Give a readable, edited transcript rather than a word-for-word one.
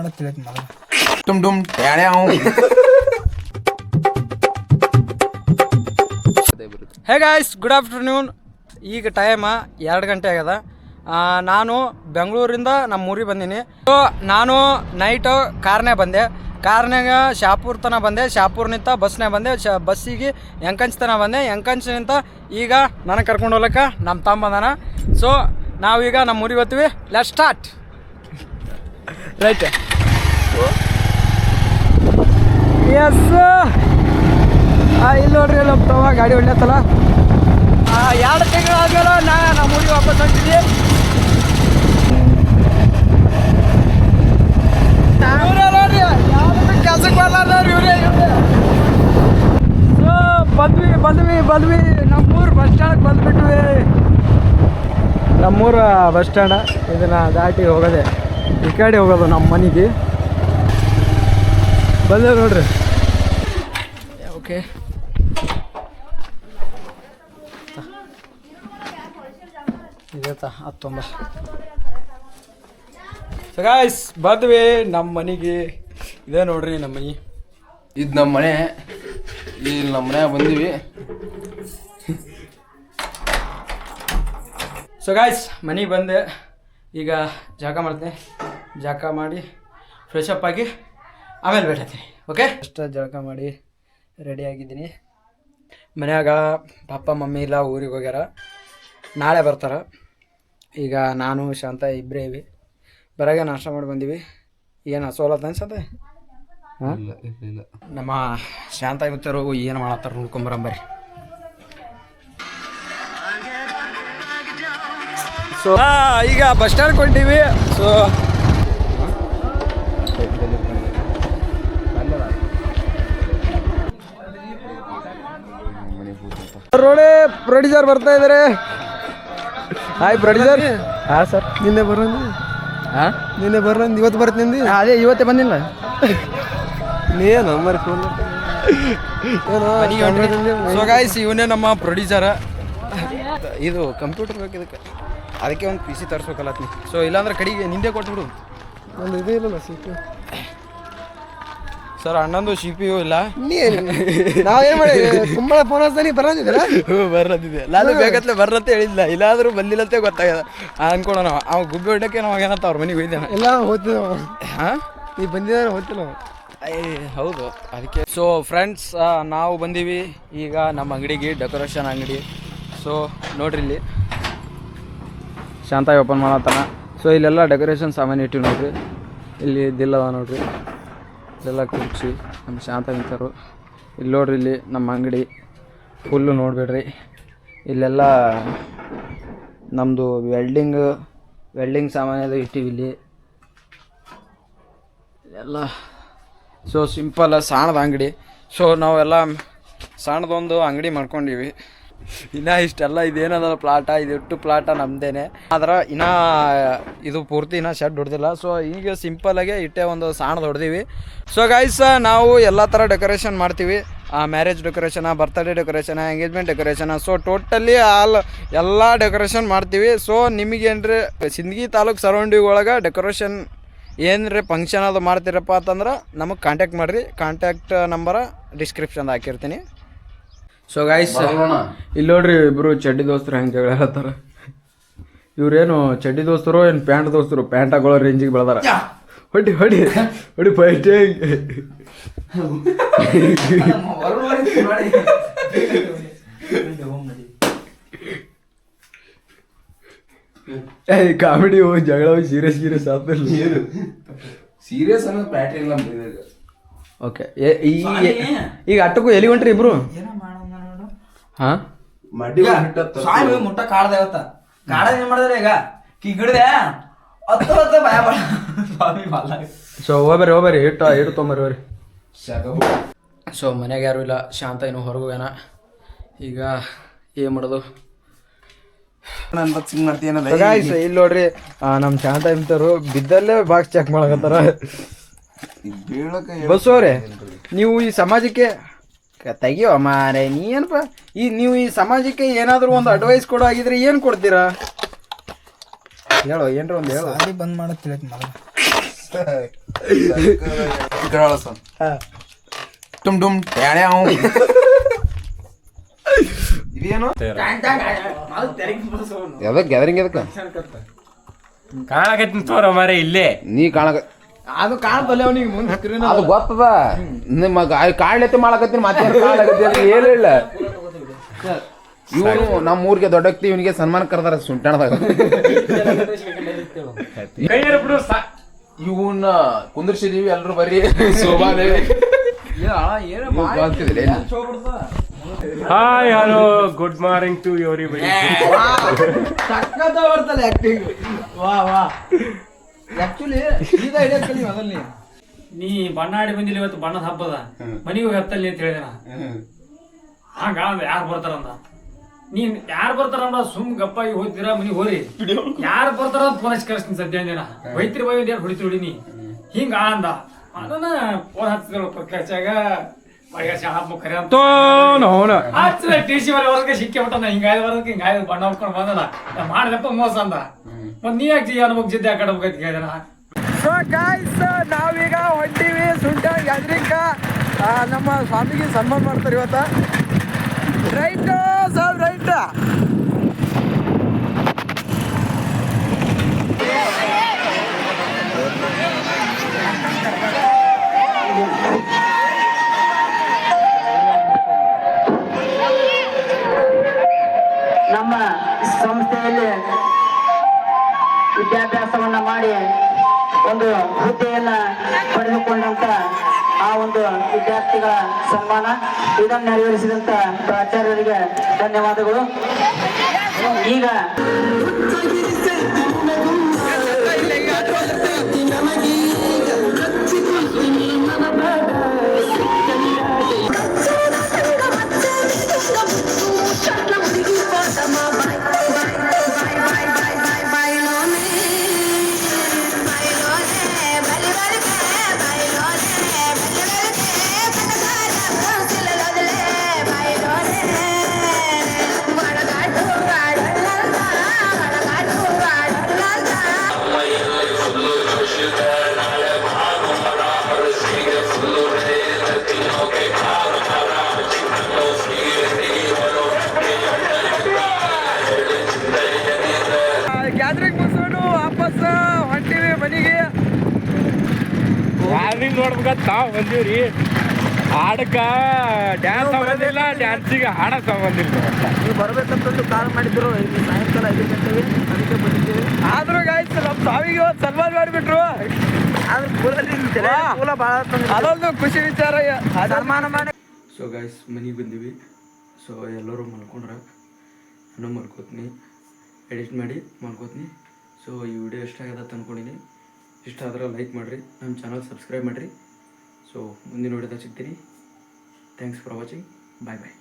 ಮಾಡತ್ತಿಲ್ಲ ಮಗ ತುಮ್ ಡುಮ್ ಟ್ಯಾಣೆ hey guys, good afternoon. ಈಗ ಟೈಮ 2 ಗಂಟೆ ಆಗ್ಯದ. ನಾನು ಬೆಂಗಳೂರಿಂದ ನಮ್ಮ ಊರಿಗೆ ಬಂದೀನಿ. ಸೊ ನಾನು ನೈಟು ಕಾರ್ನಾಗ ಬಂದೆ. ಕಾರ್ನಾಗ ಶಾಪುರ್ ತನಕ ಬಂದೆ. ಶಾಪುರ್ನಿಂದ ಬಸ್ನಾಗ ಬಂದೆ. ಬಸ್ಸಿಗೆ ಎಂಕಂಚ್ ತನಕ ಬಂದೆ. ಎಂಕಂಚ್ನಿಂದ ಈಗ ನನಗೆ ಕರ್ಕೊಂಡು ಹೋಗ್ಲಿಕ್ಕೆ ನಮ್ಮ ತಮ್ಮ ಬಂದಾನ. ಸೊ ನಾವೀಗ ನಮ್ಮ ಊರಿಗೆ ಹೋಗ್ತೀವಿ. Let's start. ರೈಟ್. ಎಸ್, ಇಲ್ಲಿ ನೋಡ್ರಿ ನಮ್ಮ ತಮ್ಮ ಗಾಡಿ ಹೊಡ್ಲತ್ತಲ್ಲ. 2 ತಿಂಗಳಾದ್ಮೇಲೆ ನಮ್ಮ ಊರಿಗೆ ವಾಪಸ್ ಹೊಂಟಿದ್ವಿ. ನೋಡ್ರಿ ಕೆಲ್ಸಕ್ಕೆ ಬರ್ಲಾರ್ದವ್ರು ಇವರೇ. ಸೊ ಬಂದ್ವಿ ನಮ್ಮೂರು ಬಸ್ ಸ್ಟ್ಯಾಂಡ್ಗೆ ಬಂದ್ಬಿಟ್ವಿ. ನಮ್ಮೂರು ಬಸ್ ಸ್ಟ್ಯಾಂಡ ಇದನ್ನು ದಾಟಿ ಹೋಗೋದೆ, ಈ ಕಡೆ ಹೋಗೋದು ನಮ್ಮ ಮನೆಗೆ. ಬಂದೇವೆ ನೋಡ್ರಿ. ಓಕೆ, ಇದೈತಾ 19. ಸೊ ಗಾಯ್ಸ್, ಬಂದ್ವಿ ನಮ್ಮ ಮನೆಗೆ. ಇದೇ ನೋಡ್ರಿ ನಮ್ಮ ಮನೆ. ಇದು ನಮ್ಮ ಮನೆ. ಇಲ್ಲಿ ನಮ್ಮ ಮನೆ ಬಂದೀವಿ. ಸೊ ಗಾಯ್ಸ್, ಮನೆಗೆ ಬಂದೆ. ಈಗ ಜಳಕ ಮಾಡ್ತೀನಿ. ಜಳಕ ಮಾಡಿ ಫ್ರೆಶ್ ಅಪ್ ಆಗಿ ಆಮೇಲೆ ಬಿಡ್ತೀನಿ. ಓಕೆ, ಅಷ್ಟು ಜಳಕ ಮಾಡಿ ರೆಡಿ ಆಗಿದ್ದೀನಿ. ಮನ್ಯಾಗ ಪಪ್ಪ ಮಮ್ಮಿ ಇಲ್ಲ, ಊರಿಗೆ ಹೋಗ್ಯಾರ. ನಾಳೆ ಬರ್ತಾರೆ. ಈಗ ನಾನು ಶಾಂತ ಇಬ್ಬರೇ ಇವಿ. ಬರಾಗ ನಾಷ್ಟ ಮಾಡಿ ಬಂದೀವಿ. ಏನು ಹಸೋಲತ್ತ ಅನ್ಸತ್ತೆ? ಹಾಂ, ಇಲ್ಲ ನಮ್ಮ ಶಾಂತ ಇವತ್ತರು ಏನು ಮಾಡತ್ತಾರ ನೋಡ್ಕೊಂಬರಂಬರಿ. ಸೊ ಈಗ ಬಸ್ ಸ್ಟ್ಯಾಂಡ್ ಕೊಂಡೀವಿ. ಸೊ ರೋಡೇ ಪ್ರೊಡ್ಯೂಸರ್ ಬರ್ತಾ ಇದ್ದಾರೆ. Hi producer. ಹಾಂ ಸರ್. ನಿನ್ನೆ ಬರೋದು. ಹಾಂ, ನಿನ್ನೆ ಬರೋದು ಇವತ್ತು ಬರ್ತೀನಿ. ಅದೇ ಇವತ್ತೇ ಬಂದಿಲ್ಲ. ನೀನು ಮರಿ ಫೋನ್ ಸೊ ಗಾಯ್ಸ್, ಇವನೇ ನಮ್ಮ ಪ್ರೊಡ್ಯೂಸರ. ಇದು ಕಂಪ್ಯೂಟರ್ ಬೇಕು ಇದಕ್ಕೆ, ಅದಕ್ಕೆ ಒಂದು PC ತರಿಸ್ಬೇಕಲ್ಲ. ಸೊ ಇಲ್ಲಾಂದ್ರೆ ಕಡೆಗೆ ನಿಂದೆ ಕೊಟ್ಬಿಡು. ನಂದು ಇದೇ ಇಲ್ಲಲ್ಲ ಸಿಪಿ. ಸರ್ ಅಣ್ಣಂದು CPU ಇಲ್ಲ. ನಾವೇನು ಮಾಡಿ ಕುಂಬಳ ಫೋನ್ ಹಚ್ತಾನೆ ಬರೋದಿಲ್ಲ. ಬರತ್ತಿದೆ, ನಾನು ಬೇಕತ್ಲೆ ಬರ್ರತ್ತೆ ಹೇಳಿಲ್ಲ. ಇಲ್ಲಾದ್ರೂ ಬಂದಿಲ್ಲಂತೆ ಗೊತ್ತಾಗ್ಯದ ಅನ್ಕೊಳೋಣ. ಅವ ಗುಬ್ಬಿ ಹೊಡ್ಯಕ್ಕೆ ನಾವು ಏನಂತ ಅವ್ರ ಮನೆಗೆ ಹೋಯ್ದೇನ. ಎಲ್ಲ ಹೋಗ್ತೀವಿ ನಾವು. ಹಾಂ, ನೀವು ಬಂದಿದ್ದಾರೆ ಹೋಗ್ತೀವಿ ನಾವು. ಹೌದು, ಅದಕ್ಕೆ. ಸೊ ಫ್ರೆಂಡ್ಸ್, ನಾವು ಬಂದೀವಿ ಈಗ ನಮ್ಮ ಅಂಗಡಿಗೆ, ಡೆಕೋರೇಷನ್ ಅಂಗಡಿ. ಸೊ ನೋಡ್ರಿ, ಇಲ್ಲಿ ಶಾಂತ ಓಪನ್ ಮಾಡತ್ತಾನ. ಸೊ ಇಲ್ಲೆಲ್ಲ ಡೆಕೋರೇಷನ್ ಸಾಮಾನು ಇಟ್ಟಿವಿ ನೋಡ್ರಿ. ಇಲ್ಲಿ ದಿಲ್ಲದ ನೋಡ್ರಿ, ಇದೆಲ್ಲ ಕುರ್ಚಿ. ನಮ್ಮ ಶಾಂತ ನಿಂತರು. ಇಲ್ಲಿ ನೋಡ್ರಿ, ಇಲ್ಲಿ ನಮ್ಮ ಅಂಗಡಿ ಫುಲ್ಲು ನೋಡಿಬಿಡ್ರಿ. ಇಲ್ಲೆಲ್ಲ ನಮ್ಮದು ವೆಲ್ಡಿಂಗ್ ಸಾಮಾನು ಇಟ್ಟಿವಿ ಇಲ್ಲಿ ಎಲ್ಲ. ಸೊ ಸಿಂಪಲ್ ಸಣ್ಣದ ಅಂಗಡಿ. ಸೊ ನಾವೆಲ್ಲ ಸಣ್ಣದೊಂದು ಅಂಗಡಿ ಮಾಡ್ಕೊಂಡೀವಿ. ಇನ್ನೂ ಇಷ್ಟೆಲ್ಲ ಇದೇನದ ಪ್ಲಾಟ, ಇದು ಪ್ಲಾಟ ನಮ್ಮದೇನೆ. ಆದ್ರೆ ಇನ್ನೂ ಇದು ಪೂರ್ತಿ ಇನ್ನೂ ಶೆಡ್ ಹೊಡೆದಿಲ್ಲ. ಸೊ ಈಗ ಸಿಂಪಲಾಗೆ ಇಟ್ಟೆ ಒಂದು ಸಣ್ಣದು ಹೊಡೆದೀವಿ. ಸೊ ಗೈಸ್, ನಾವು ಎಲ್ಲ ಥರ ಡೆಕೋರೇಷನ್ ಮಾಡ್ತೀವಿ. Marriage ಡೆಕೋರೇಷನ, birthday ಡೆಕೋರೇಷನ, engagement ಡೆಕೋರೇಷನ. So totally ಎಲ್ಲ ಡೆಕೋರೇಷನ್ ಮಾಡ್ತೀವಿ. ಸೊ ನಿಮಗೇನ್ರಿ ಸಿಂದಗಿ ತಾಲೂಕು ಸರೌಂಡಿಂಗ್ ಒಳಗೆ ಡೆಕೋರೇಷನ್ ಏನ್ರಿ ಫಂಕ್ಷನ್ ಅದು ಮಾಡ್ತೀರಪ್ಪ ಅಂತಂದ್ರೆ ನಮಗೆ ಕಾಂಟ್ಯಾಕ್ಟ್ ಮಾಡಿರಿ. ಕಾಂಟ್ಯಾಕ್ಟ್ ನಂಬರ ಡಿಸ್ಕ್ರಿಪ್ಷನ್ದಾಗ ಹಾಕಿರ್ತೀನಿ. ಸೊ ಗಾಯ್ಸ್, ಇಲ್ಲಿ ನೋಡ್ರಿ, ಇಬ್ಬರು ಚಡ್ಡಿ ದೋಸ್ತರು ಹೆಂಗೆ ಜಗಳ ಹೇಳ್ತಾರೆ. ಇವ್ರೇನು ಚಡ್ಡಿ ದೋಸ್ತರು ಏನು ಪ್ಯಾಂಟ್ ದೋಸ್ತರು? ಪ್ಯಾಂಟ್ ಹಾಕೊಳ್ಳೋ ರೇಂಜಿಗೆ ಬೆಳೆದಾರ. ಹೊಡಿ ಹೊಡಿ ಹೊಡಿ ಫೈಟಿಂಗ್. ಕಾಮಿಡಿ ಜಗಳ ಸೀರಿಯಸ್ ಆದ್ಮೇಲೆ ಸೀರಿಯಸ್ ಅನ್ನೋದು ಪ್ಯಾಟ್ರಿನ್ ಇಲ್ಲ. ಓಕೆ, ಈಗ ಅಟ್ಟಕ್ಕೂ ಎಲ್ಲಿ ಹೊಂಟ್ರಿ ಇಬ್ರು? ಹಾಂ, ಮಡ್ಡಿ ಸ್ವಾಮಿ ಮುಟ್ಟ ಕಾಡ್ದೇವತ್ತ ಕಾಡ ಏನ್ ಮಾಡಿದ್ರೆ ಈಗ ಕಿಗಡ್ದೆ ಭಯ ಸ್ವಾಮಿ ಬಾಲ. ಸೊ ಹೋಗ್ಬರಿ ಹಿಟ್ಟು ತೊಂಬರಿ ಹೋಗ್ರಿ. ಸೊ ಮನ್ಯಾಗ ಯಾರು ಇಲ್ಲ, ಶಾಂತ ಇನ್ನೂ ಹೊರಗೆ ಹೋಗ್ಯಾನ. ಈಗ ಏನು ಮಾಡೋದು? ಇಲ್ಲಿ ನೋಡ್ರಿ, ನಮ್ಮ ಶಾಂತ ಇಂತರು ಬಿದ್ದಲ್ಲೇ ಬಾಕ್ಸ್ ಚೆಕ್ ಮಾಡಕತ್ತಾರ. ಬಸ್ಸು ಅವ್ರೆ, ನೀವು ಈ ಸಮಾಜಕ್ಕೆ ತೆಗಿಯೋ ಮಾರೆ, ನೀ ಏನಪ್ಪ ನೀವು ಈ ಸಮಾಜಕ್ಕೆ ಏನಾದರೂ ಒಂದು ಅಡ್ವೈಸ್ ಕೊಡೋ ಆಗಿದ್ರೆ ಏನು ಕೊಡ್ತೀರಾ? ಹೇಳೋ, ಏನ್ರ ಒಂದು ಹೇಳೋ. ಸಾಲಿ ಬಂದ್ ಮಾಡತ್ತಿಲ್ಲ ಮಗ. ಟುಮ್ ಟುಮ್ ಇದೇನು ಎದಕ್ ಗ್ಯಾದರಿಂಗ್ ಎದಕ್ಕ ಕಾಣಕತ್ತೀನಿ ತೋರ ಮಾರ ಇಲ್ಲೇ ನೀ ಕಾಣಕ ಅದು ಕಾಣ್ತಲ್ಲ ಅವನಿಗೆ ಮುಂದೆ ಅದು ಗೊತ್ತದ ನಿಮ್ಮ ಕಾಡ್ಲತ್ತೆ ಮಾಡಕತ್ತೀನಿ ಮತ್ತೆ ಕಾಡ್ಲಕತ್ತಿ ಹೇಳಿಲ್ಲ ಇವನು ನಮ್ಮ ಊರಿಗೆ ದೊಡ್ಡ ವ್ಯಕ್ತಿ ಇವನಿಗೆ ಸನ್ಮಾನ ಕರ್ದಾರ ಸುಂಟಾಣದಾಗ ಇವನ್ನ ಕುಂದರ್ಸಿದೀವಿ ಎಲ್ರು ಬರ್ರಿ ಶೋಭಾನೇ hi hello good morning to everybody ಸಕ್ಕತ್ತ ಬರ್ತಲ್ಲ ಆಕ್ಟಿಂಗ್ ವಾ ವಾ ಆಕ್ಚುಲಿ ಸೀದಾ ಹಿಡಿಯಕ್ಕಲ್ಲಿ ಮೊದಲು ನೀ ಬಣ್ಣ ಆಡಿ ಬಂದಿಲ್ಲ ಇವತ್ತು ಬಣ್ಣದ ಹಬ್ಬದ ಮನಿಗೆ ಹೋಗಿ ಹತ್ತಲ್ಲಿ ಅಂತ ಹೇಳಿದೆ ನಾ ಹಂಗ ಯಾರು ಬರ್ತಾರಂದ ನೀನ್ ಯಾರು ಬರ್ತಾರಂದ ಸುಮ್ ಗಪ್ಪಾಗಿ ಹೋಗ್ತೀರಾ ಮನಿಗೆ ಹೋರಿ ಯಾರು ಬರ್ತಾರ ಅಂತ ಫೋನ್ ಹಚ್ಚಿ ಕಳಿಸ್ತೀನಿ ಸದ್ಯ ಅಂದೇನ ಬೈತಿರಿ ಬೈ ಯಾರು ಹೊಡಿತೀರಿ ನೀ ಹಿಂಗ ಅಂದ ಅದನ್ನ ಫೋನ್ ಹಚ್ಚಿದ್ರು ಪ್ರಕಾಶಾಗ ಟಿಸಿ ವರ್ಗ ಸಿಕ್ಕಿ ಬಿಟ್ಟ ಹಿಂಗಾಯ್ದ ವರ್ಗಕ್ಕೆ ಹಿಂಗಾಯ್ದ ಬಣ್ಣ ಹೊಡ್ಕೊಂಡು ಬಂದನ ಮಾಡಿದಪ್ಪ ಮೋಸ ಅಂದ ಮತ್ ನೀ ಯಾಕೆ ಅನುಭವ ಜಿದ್ದೆ ಆ ಕಡೆ ಹೋಗೈತಿ ಕೇಳಿದನ ಸೊ ಗಾಯ್ಸ್ ನಾವೀಗ ಹೊಂಟೀವಿ ಸುಂಟಾಣ್ ಗ್ಯಾದರಿಂಗ್ ನಮ್ಮ ಸ್ವಾಮಿಗೆ ಸನ್ಮಾನ ಮಾಡ್ತಾರೆ ಇವತ್ತ ರೈಟ್ ಸರ್ ರೈಟ್ ನಮ್ಮ ಸಂಸ್ಥೆಯಲ್ಲಿ ವಿದ್ಯಾಭ್ಯಾಸವನ್ನ ಮಾಡಿ ಒಂದು ಹುದ್ದೆಯನ್ನ ಪಡೆದುಕೊಂಡಂತ ಆ ಒಂದು ವಿದ್ಯಾರ್ಥಿಗಳ ಸನ್ಮಾನ ಇದನ್ನು ನೆರವೇರಿಸಿದಂತ ಪ್ರಾಚಾರ್ಯರಿಗೆ ಧನ್ಯವಾದಗಳು. ಈಗ ಗ್ಯಾದರಿಂಗ್ ಮುಗಿಸ್ಕೊಂಡು ವಾಪಸ್ ಹೊಂಟೀವಿ ಮನೆಗೆ. ಗ್ಯಾದರಿಂಗ್ ನೋಡ್ಬೇಕಂತ ನಾವು ಬಂದೀವ್ರಿ. ಹಾಡಕ್ಕ ಡ್ಯಾನ್ಸ್ ಬಂದಿಲ್ಲ, ಡ್ಯಾನ್ಸಿಗೆ ಹಾಡ ಬಂದಿಲ್ಲ. ನೀವು ಬರ್ಬೇಕಂತಂದು ಕಾಲ್ ಮಾಡಿದ್ರು ಸಾಯಂಕಾಲ 5 ಗಂಟೆಗೆ, ಅದಕ್ಕೆ ಬಂದಿದ್ದೀವಿ. ಆದ್ರೂ ಗಾಯ್ಸ್ ನಮ್ಮ ಸಾವಿಗೆ ಇವತ್ತು ಸನ್ಮಾನ ಮಾಡಿಬಿಟ್ರು. ಅದೊಂದು ಖುಷಿ ವಿಚಾರ ಸನ್ಮಾನ ಮಾಡಿ. ಸೊ ಗೈಸ್ ಮನೆಗೆ ಬಂದೀವಿ. ಸೊ ಎಲ್ಲರೂ ಮಲ್ಕೊಂಡ್ರ, ನಾನು ಮಲ್ಕೋತೀನಿ, ಎಡಿಟ್ ಮಾಡಿ ಮಾಡ್ಕೋತೀನಿ. ಸೊ ಈ ವಿಡಿಯೋ ಇಷ್ಟ ಆಗತ್ತೆ ಅಂದ್ಕೊಂಡಿನಿ. ಇಷ್ಟ ಆದ್ರೆ ಲೈಕ್ ಮಾಡಿರಿ, ನಮ್ಮ ಚಾನಲ್ ಸಬ್ಸ್ಕ್ರೈಬ್ ಮಾಡಿರಿ. ಸೊ ಮುಂದಿನ ವಿಡಿಯೋದಾಗ ಸಿಗ್ತೀನಿ. Thanks for watching. Bye bye.